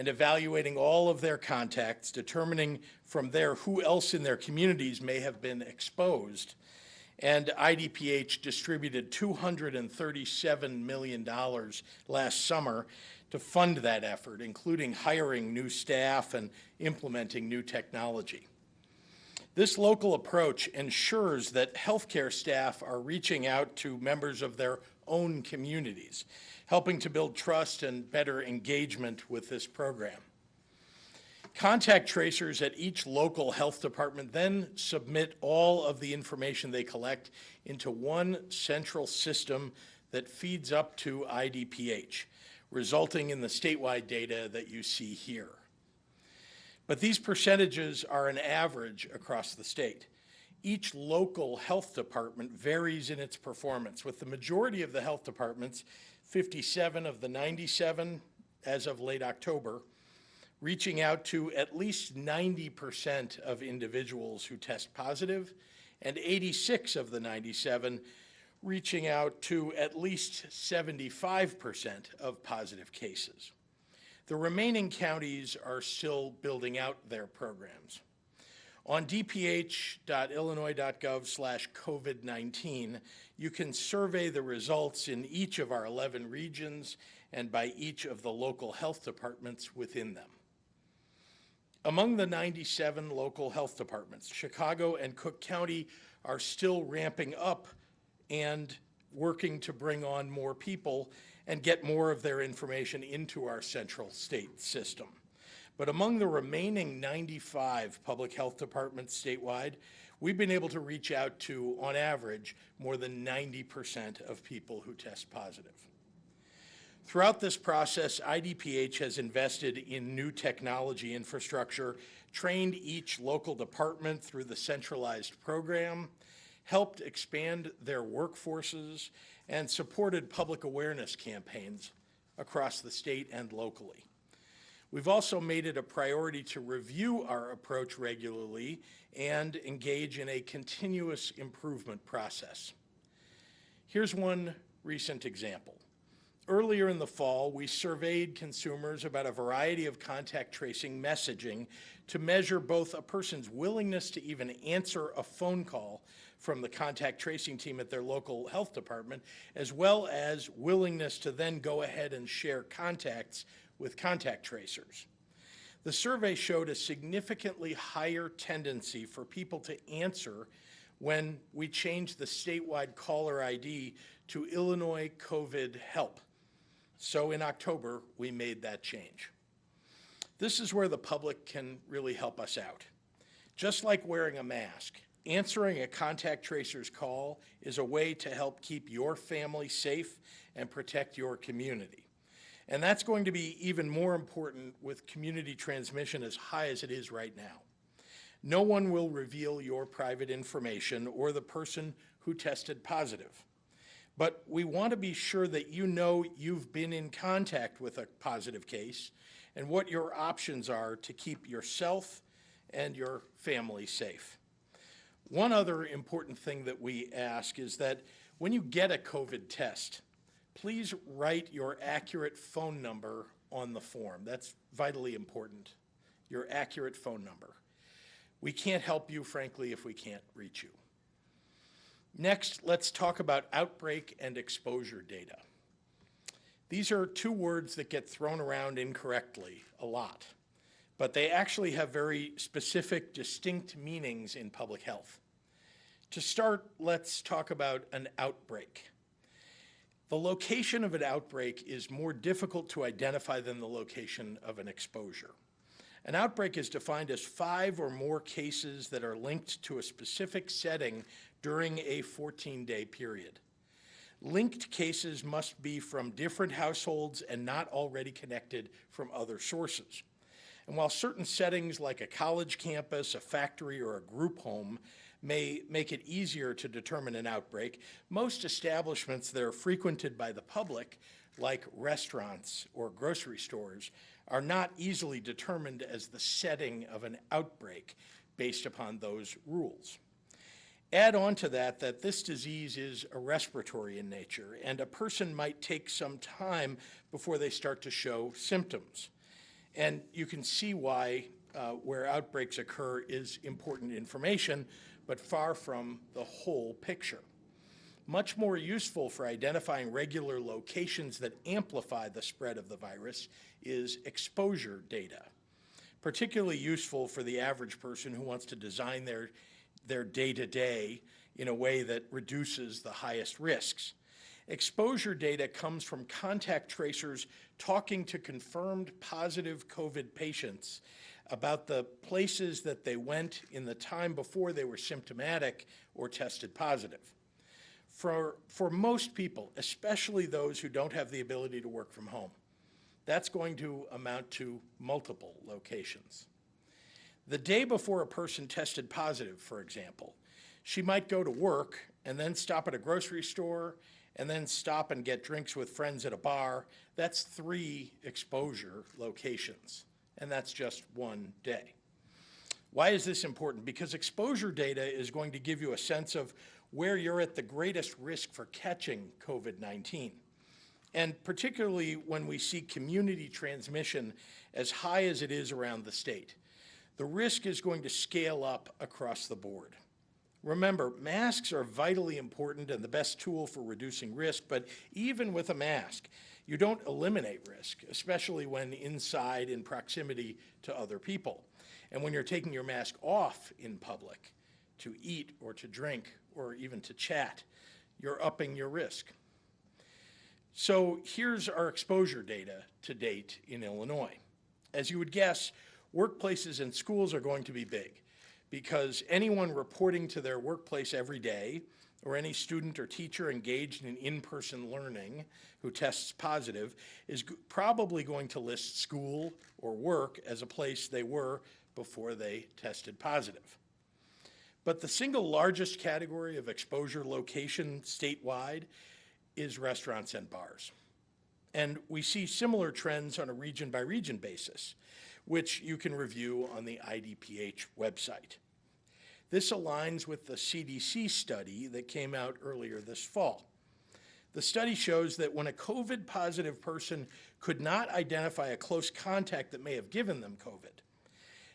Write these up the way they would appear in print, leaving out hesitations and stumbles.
and evaluating all of their contacts, determining from there who else in their communities may have been exposed. And IDPH distributed $237 million last summer to fund that effort, including hiring new staff and implementing new technology. This local approach ensures that healthcare staff are reaching out to members of their own communities, helping to build trust and better engagement with this program. Contact tracers at each local health department then submit all of the information they collect into one central system that feeds up to IDPH, resulting in the statewide data that you see here. But these percentages are an average across the state. Each local health department varies in its performance, with the majority of the health departments, 57 of the 97 as of late October, reaching out to at least 90% of individuals who test positive, and 86 of the 97 reaching out to at least 75% of positive cases. The remaining counties are still building out their programs. On dph.illinois.gov/COVID-19, you can survey the results in each of our 11 regions and by each of the local health departments within them. Among the 97 local health departments, Chicago and Cook County are still ramping up and working to bring on more people and get more of their information into our central state system. But among the remaining 95 public health departments statewide, we've been able to reach out to, on average, more than 90% of people who test positive. Throughout this process, IDPH has invested in new technology infrastructure, trained each local department through the centralized program, helped expand their workforces, and supported public awareness campaigns across the state and locally. We've also made it a priority to review our approach regularly and engage in a continuous improvement process. Here's one recent example. Earlier in the fall, we surveyed consumers about a variety of contact tracing messaging to measure both a person's willingness to even answer a phone call from the contact tracing team at their local health department, as well as willingness to then go ahead and share contacts with contact tracers. The survey showed a significantly higher tendency for people to answer when we changed the statewide caller ID to Illinois COVID Help. So in October, we made that change. This is where the public can really help us out. Just like wearing a mask, answering a contact tracer's call is a way to help keep your family safe and protect your community. And that's going to be even more important with community transmission as high as it is right now. No one will reveal your private information or the person who tested positive. But we want to be sure that you know you've been in contact with a positive case and what your options are to keep yourself and your family safe. One other important thing that we ask is that when you get a COVID test, please write your accurate phone number on the form. That's vitally important, your accurate phone number. We can't help you, frankly, if we can't reach you. Next, let's talk about outbreak and exposure data. These are two words that get thrown around incorrectly a lot, but they actually have very specific, distinct meanings in public health. To start, let's talk about an outbreak. The location of an outbreak is more difficult to identify than the location of an exposure. An outbreak is defined as 5 or more cases that are linked to a specific setting during a 14-day period. Linked cases must be from different households and not already connected from other sources. And while certain settings like a college campus, a factory, or a group home may make it easier to determine an outbreak, most establishments that are frequented by the public, like restaurants or grocery stores, are not easily determined as the setting of an outbreak based upon those rules. Add on to that this disease is a respiratory in nature, and a person might take some time before they start to show symptoms. And you can see why where outbreaks occur is important information, but far from the whole picture. Much more useful for identifying regular locations that amplify the spread of the virus is exposure data, particularly useful for the average person who wants to design their day-to-day in a way that reduces the highest risks. Exposure data comes from contact tracers talking to confirmed positive COVID patients about the places that they went in the time before they were symptomatic or tested positive. For most people, especially those who don't have the ability to work from home, that's going to amount to multiple locations. The day before a person tested positive, for example, she might go to work and then stop at a grocery store and then stop and get drinks with friends at a bar. That's 3 exposure locations, and that's just one day. Why is this important? Because exposure data is going to give you a sense of where you're at the greatest risk for catching COVID-19. And particularly when we see community transmission as high as it is around the state, the risk is going to scale up across the board. Remember, masks are vitally important and the best tool for reducing risk, but even with a mask, you don't eliminate risk, especially when inside in proximity to other people. And when you're taking your mask off in public to eat or to drink or even to chat, you're upping your risk. So here's our exposure data to date in Illinois. As you would guess, workplaces and schools are going to be big because anyone reporting to their workplace every day or any student or teacher engaged in in-person learning who tests positive is probably going to list school or work as a place they were before they tested positive. But the single largest category of exposure location statewide is restaurants and bars. And we see similar trends on a region-by-region basis, which you can review on the IDPH website. This aligns with the CDC study that came out earlier this fall. The study shows that when a COVID-positive person could not identify a close contact that may have given them COVID,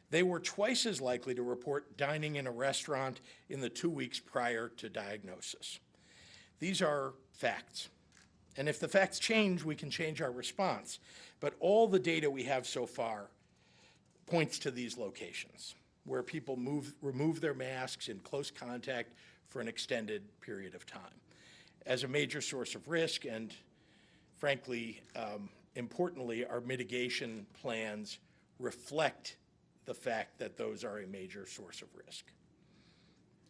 they were twice as likely to report dining in a restaurant in the 2 weeks prior to diagnosis. These are facts. And if the facts change, we can change our response. But all the data we have so far points to these locations where people remove their masks in close contact for an extended period of time as a major source of risk. And frankly, importantly, our mitigation plans reflect the fact that those are a major source of risk.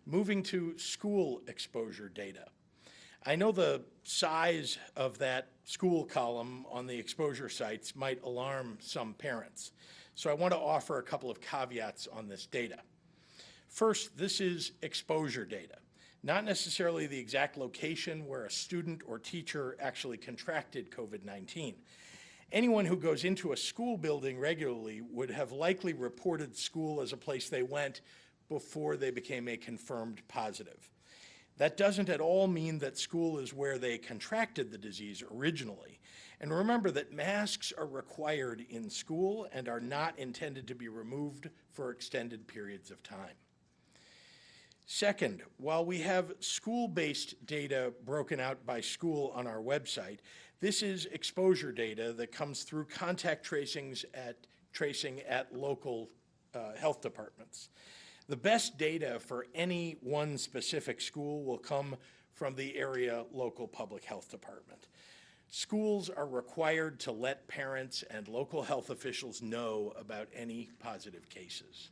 Moving to school exposure data. I know the size of that school column on the exposure sites might alarm some parents, so I want to offer a couple of caveats on this data. First, this is exposure data, not necessarily the exact location where a student or teacher actually contracted COVID-19. Anyone who goes into a school building regularly would have likely reported school as a place they went before they became a confirmed positive. That doesn't at all mean that school is where they contracted the disease originally. And remember that masks are required in school and are not intended to be removed for extended periods of time. Second, while we have school-based data broken out by school on our website, this is exposure data that comes through contact tracing at local health departments. The best data for any one specific school will come from the area local public health department. Schools are required to let parents and local health officials know about any positive cases.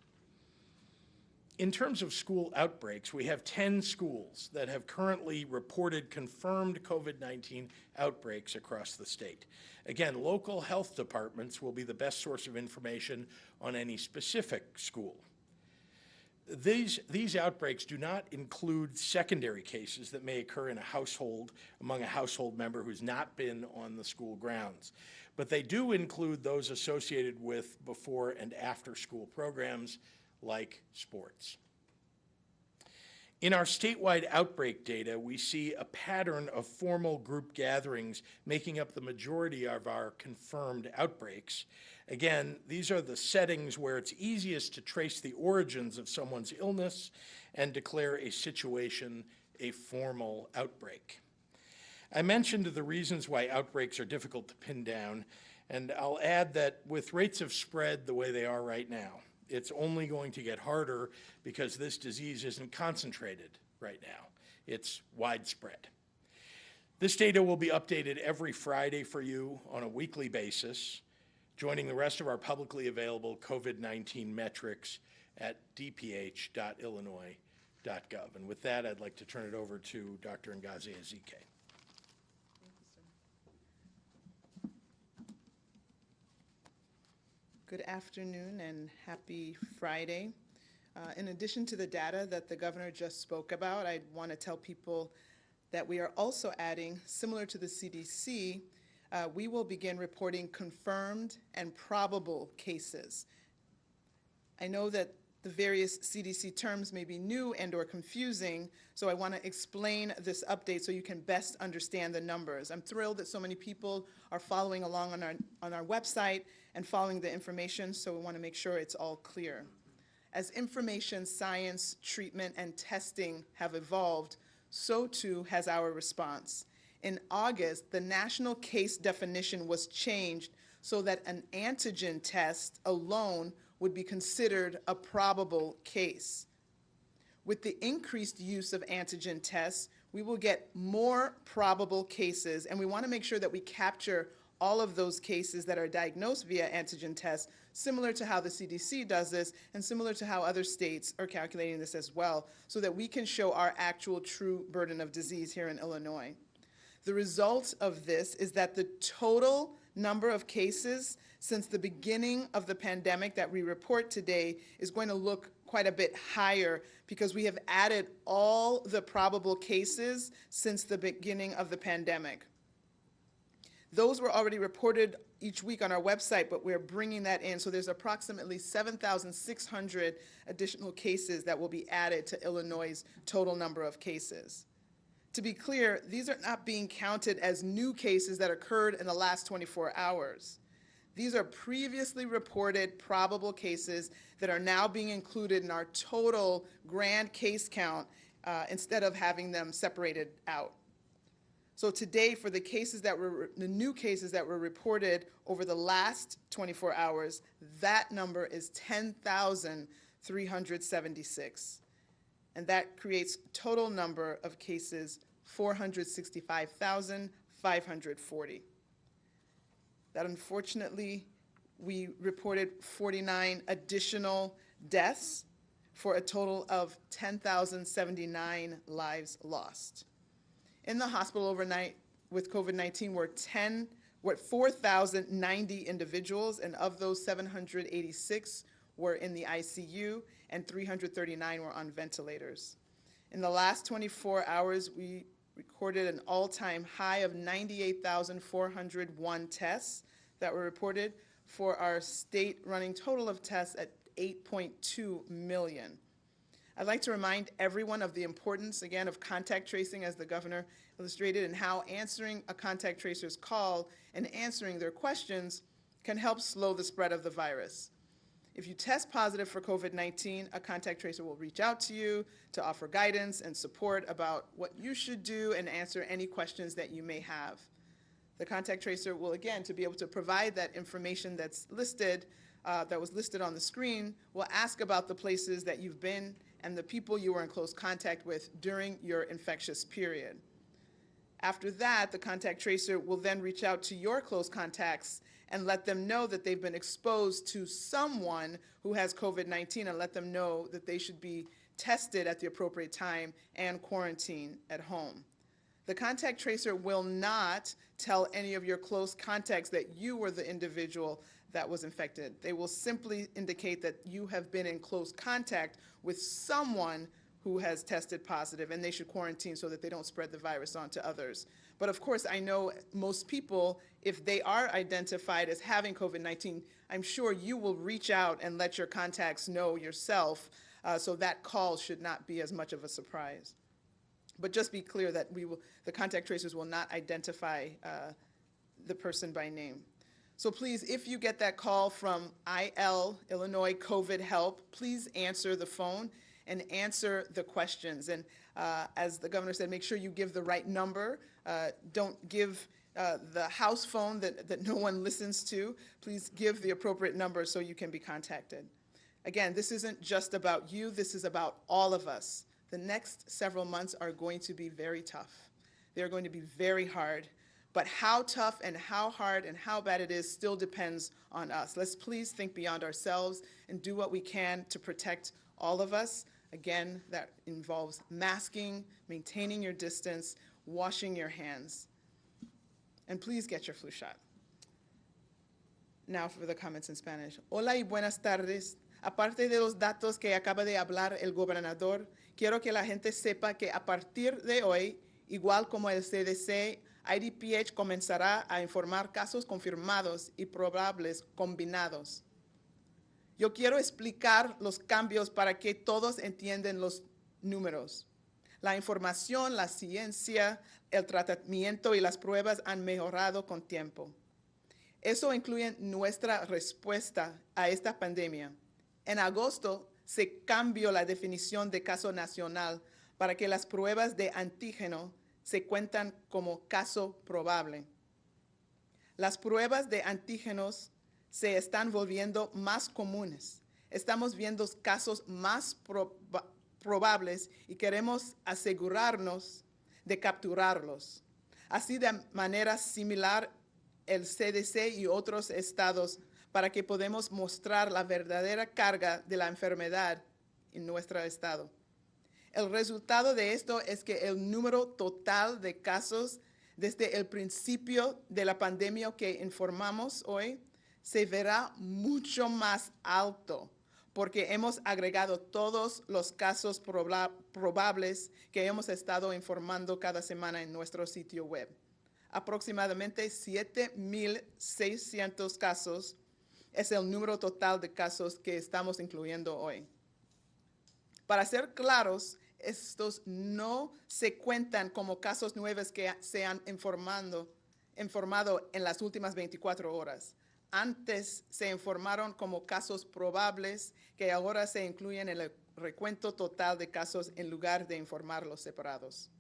In terms of school outbreaks, we have 10 schools that have currently reported confirmed COVID-19 outbreaks across the state. Again, local health departments will be the best source of information on any specific school. These outbreaks do not include secondary cases that may occur in a household among a household member who's not been on the school grounds, but they do include those associated with before and after school programs like sports. In our statewide outbreak data, we see a pattern of formal group gatherings making up the majority of our confirmed outbreaks, Again, these are the settings where it's easiest to trace the origins of someone's illness and declare a situation a formal outbreak. I mentioned the reasons why outbreaks are difficult to pin down, and I'll add that with rates of spread the way they are right now, it's only going to get harder because this disease isn't concentrated right now. It's widespread. This data will be updated every Friday for you on a weekly basis, joining the rest of our publicly available COVID-19 metrics at dph.illinois.gov. And with that, I'd like to turn it over to Dr. Ngozi Ezike. Good afternoon and happy Friday. In addition to the data that the governor just spoke about, I want to tell people that we are also adding, similar to the CDC, we will begin reporting confirmed and probable cases. I know that the various CDC terms may be new and or confusing, so I want to explain this update so you can best understand the numbers. I'm thrilled that so many people are following along on our website and following the information, so we want to make sure it's all clear. As information, science, treatment, and testing have evolved, so too has our response. In August, the national case definition was changed so that an antigen test alone would be considered a probable case. With the increased use of antigen tests, we will get more probable cases, and we want to make sure that we capture all of those cases that are diagnosed via antigen tests, similar to how the CDC does this and similar to how other states are calculating this as well, so that we can show our actual true burden of disease here in Illinois. The result of this is that the total number of cases since the beginning of the pandemic that we report today is going to look quite a bit higher because we have added all the probable cases since the beginning of the pandemic. Those were already reported each week on our website, but we're bringing that in. So there's approximately 7,600 additional cases that will be added to Illinois' total number of cases. To be clear, these are not being counted as new cases that occurred in the last 24 hours. These are previously reported probable cases that are now being included in our total grand case count instead of having them separated out. So today, for the new cases that were reported over the last 24 hours, that number is 10,376. And that creates total number of cases 465,540. That unfortunately, we reported 49 additional deaths for a total of 10,079 lives lost. In the hospital overnight with COVID-19 were 4,090 individuals, and of those 786 were in the ICU and 339 were on ventilators. In the last 24 hours, we recorded an all-time high of 98,401 tests that were reported for our state running total of tests at 8.2 million. I'd like to remind everyone of the importance, again, of contact tracing, as the governor illustrated, and how answering a contact tracer's call and answering their questions can help slow the spread of the virus. If you test positive for COVID-19, a contact tracer will reach out to you to offer guidance and support about what you should do and answer any questions that you may have. The contact tracer will, again, to be able to provide that information that's listed, that was listed on the screen, will ask about the places that you've been and the people you were in close contact with during your infectious period. After that, the contact tracer will then reach out to your close contacts and let them know that they've been exposed to someone who has COVID-19 and let them know that they should be tested at the appropriate time and quarantined at home. The contact tracer will not tell any of your close contacts that you were the individual that was infected. They will simply indicate that you have been in close contact with someone who has tested positive, and they should quarantine so that they don't spread the virus on to others. But of course, I know most people, if they are identified as having COVID-19, I'm sure you will reach out and let your contacts know yourself, so that call should not be as much of a surprise. But just be clear that the contact tracers will not identify the person by name. So please, if you get that call from Illinois COVID Help, please answer the phone and answer the questions. And as the governor said, make sure you give the right number. Don't give the house phone that no one listens to. Please give the appropriate number so you can be contacted. Again, this isn't just about you, this is about all of us. The next several months are going to be very tough. They're going to be very hard. But how tough and how hard and how bad it is still depends on us. Let's please think beyond ourselves and do what we can to protect all of us. Again, that involves masking, maintaining your distance, washing your hands. And please get your flu shot. Now for the comments in Spanish. Hola y buenas tardes. Aparte de los datos que acaba de hablar el gobernador, quiero que la gente sepa que a partir de hoy, igual como el CDC, IDPH comenzará a informar casos confirmados y probables combinados. Yo quiero explicar los cambios para que todos entiendan los números. La información, la ciencia, el tratamiento y las pruebas han mejorado con tiempo. Eso incluye nuestra respuesta a esta pandemia. En agosto se cambió la definición de caso nacional para que las pruebas de antígeno se cuentan como caso probable. Las pruebas de antígenos se están volviendo más comunes. Estamos viendo casos más probables y queremos asegurarnos de capturarlos. Así de manera similar el CDC y otros estados para que podamos mostrar la verdadera carga de la enfermedad en nuestro estado. El resultado de esto es que el número total de casos desde el principio de la pandemia que informamos hoy se verá mucho más alto porque hemos agregado todos los casos probables que hemos estado informando cada semana en nuestro sitio web. Aproximadamente 7,600 casos es el número total de casos que estamos incluyendo hoy. Para ser claros, estos no se cuentan como casos nuevos que se han informado en las últimas 24 horas. Antes se informaron como casos probables que ahora se incluyen en el recuento total de casos en lugar de informarlos separados.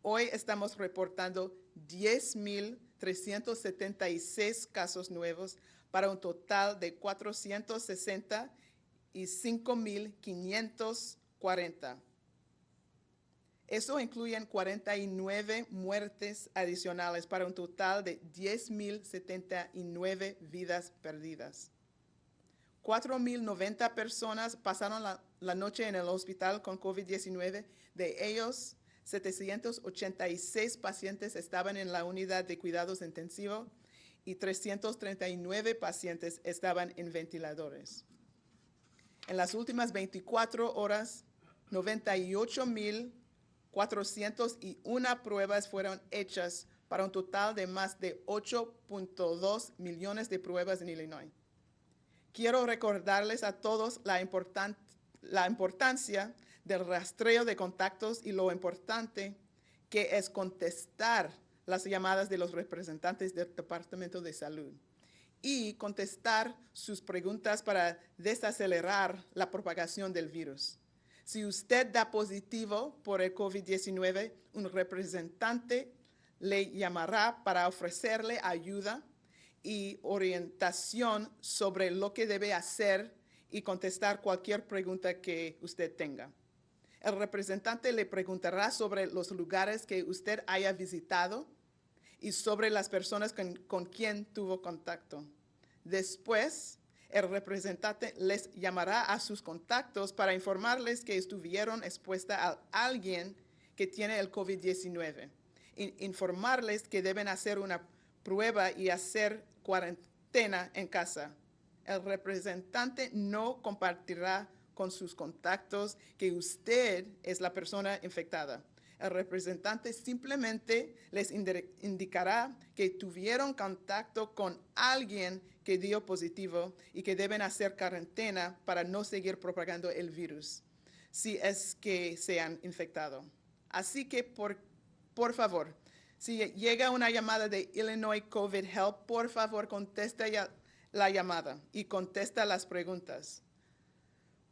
Hoy estamos reportando 10,376 casos nuevos para un total de 465,540. Eso incluye 49 muertes adicionales para un total de 10,079 vidas perdidas. 4,090 personas pasaron la noche en el hospital con COVID-19. De ellos, 786 pacientes estaban en la unidad de cuidados intensivos y 339 pacientes estaban en ventiladores. En las últimas 24 horas, 98,401 pruebas fueron hechas para un total de más de 8.2 millones de pruebas en Illinois. Quiero recordarles a todos la importancia del rastreo de contactos y lo importante que es contestar las llamadas de los representantes del Departamento de Salud y contestar sus preguntas para desacelerar la propagación del virus. Si usted da positivo por el COVID-19, un representante le llamará para ofrecerle ayuda y orientación sobre lo que debe hacer y contestar cualquier pregunta que usted tenga. El representante le preguntará sobre los lugares que usted haya visitado y sobre las personas con quien tuvo contacto. Después, el representante les llamará a sus contactos para informarles que estuvieron expuestas a alguien que tiene el COVID-19. Informarles que deben hacer una prueba y hacer cuarentena en casa. El representante no compartirá con sus contactos que usted es la persona infectada. El representante simplemente les indicará que tuvieron contacto con alguien que dio positivo y que deben hacer cuarentena para no seguir propagando el virus, si es que se han infectado. Así que, por favor, Si llega una llamada de Illinois COVID Help, por favor contesta la llamada y contesta las preguntas.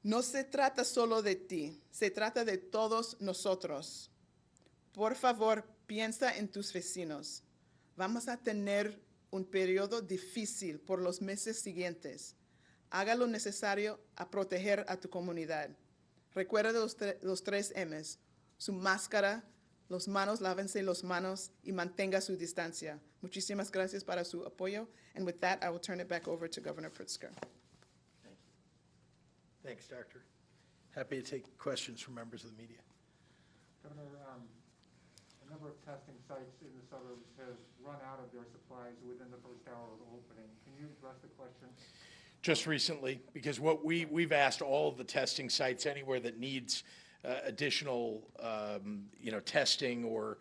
No se trata solo de ti, se trata de todos nosotros. Por favor, piensa en tus vecinos. Vamos a tener un periodo difícil por los meses siguientes. Haga lo necesario a proteger a tu comunidad. Recuerda los 3 M's, su máscara, las manos, lávense las manos y mantenga su distancia. Muchísimas gracias para su apoyo. And with that, I will turn it back over to Governor Pritzker. Thank you. Thanks, Doctor. Happy to take questions from members of the media. Governor, a number of testing sites in the suburbs have run out of their supplies within the first hour of opening. Can you address the question? Just recently, because what we've asked all of the testing sites anywhere that needs additional, testing or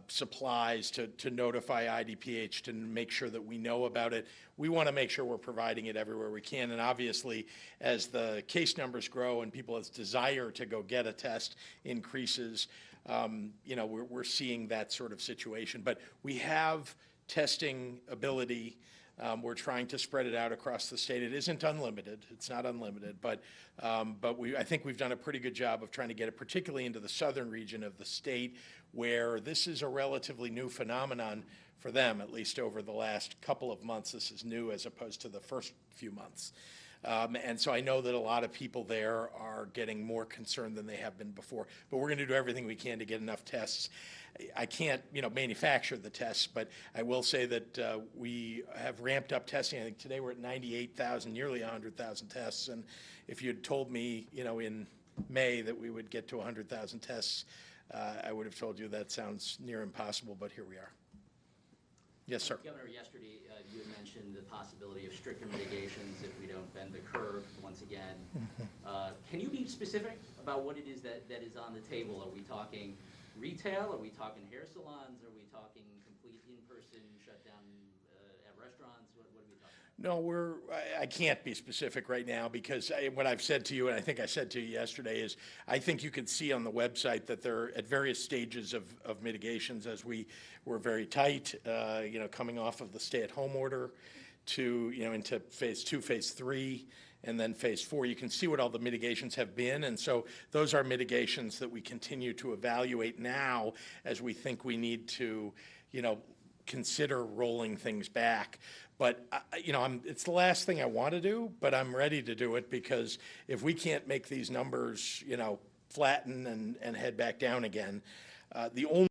supplies to notify IDPH to make sure that we know about it. We want to make sure we're providing it everywhere we can. And obviously, as the case numbers grow and people's desire to go get a test increases, we're seeing that sort of situation. But we have testing ability. We're trying to spread it out across the state. It isn't unlimited. It's not unlimited, but I think we've done a pretty good job of trying to get it, particularly into the southern region of the state, where this is a relatively new phenomenon for them, at least over the last couple of months. This is new as opposed to the first few months. And so I know that a lot of people there are getting more concerned than they have been before. But we're going to do everything we can to get enough tests. I can't, manufacture the tests, but I will say that we have ramped up testing. I think today we're at 98,000, nearly 100,000 tests. And if you'd told me, in May that we would get to 100,000 tests, I would have told you that sounds near impossible, but here we are. Yes, sir. Governor, yesterday you had mentioned the possibility of stricter mitigations if we don't bend the curve once again. Can you be specific about what it is that is on the table? Are we talking retail? Are we talking hair salons? Are we talking complete in-person shutdown at restaurants? What are we talking about? No, I can't be specific right now because what I've said to you, and I think I said to you yesterday, is I think you can see on the website that they're at various stages of mitigations as we were very tight, coming off of the stay-at-home order to, into phase 2, phase 3, and then phase 4. You can see what all the mitigations have been, and so those are mitigations that we continue to evaluate now as we think we need to, consider rolling things back. But, it's the last thing I want to do, but I'm ready to do it because if we can't make these numbers, flatten and head back down again, the only